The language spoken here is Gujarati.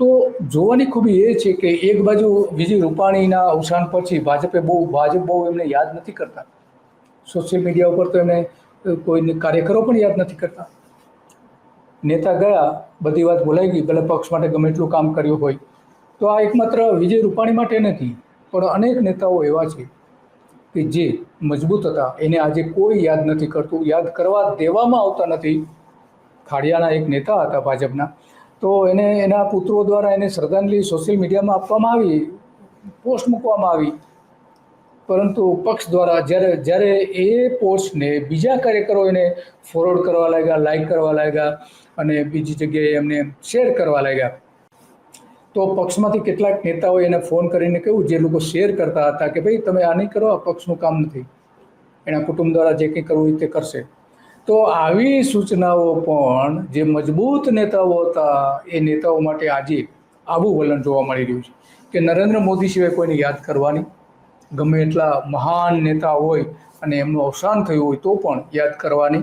તો જોવાની ખૂબી એ છે કે એક બાજુ વિજય રૂપાણીના અવસાન પછી ભાજપ બહુ એમને યાદ નથી કરતા. સોશિયલ મીડિયા ઉપર તો એમને કોઈ કાર્યકરો પણ યાદ નથી કરતા. નેતા ગયા, બધી વાત ભૂલાઈ ગઈ, ભલે પક્ષ માટે ગમે એટલું કામ કર્યું હોય. તો આ એકમાત્ર વિજય રૂપાણી માટે નથી, પણ અનેક નેતાઓ એવા છે કે જે મજબૂત હતા, એને આજે કોઈ યાદ નથી કરતું, યાદ કરવા દેવામાં આવતા નથી. ખાડિયાના એક નેતા હતા ભાજપના, તો એને એના પુત્રો દ્વારા એને શ્રદ્ધાંજલિ સોશિયલ મીડિયામાં આપવામાં આવી, પોસ્ટ મૂકવામાં આવી, પરંતુ પક્ષ દ્વારા જ્યારે એ પોસ્ટને બીજા કાર્યકરો એને ફોરવર્ડ કરવા લાગ્યા, લાઈક કરવા લાગ્યા અને બીજી જગ્યાએ એમને શેર કરવા લાગ્યા, તો પક્ષમાંથી કેટલાક નેતાઓએ એને ફોન કરીને કહ્યું, જે લોકો શેર કરતા હતા, કે ભાઈ તમે આ નહીં કરો, આ પક્ષનું કામ નથી, એના કુટુંબ દ્વારા જે કંઈ કરવું તે કરશે. તો આવી સૂચનાઓ પણ જે મજબૂત નેતાઓ હતા એ નેતાઓ માટે આજે આવું વલણ જોવા મળી રહ્યું છે કે નરેન્દ્ર મોદી સિવાય કોઈને યાદ કરવાની, ગમે એટલા મહાન નેતા હોય અને એમનું અવસાન થયું હોય તો પણ યાદ કરવાની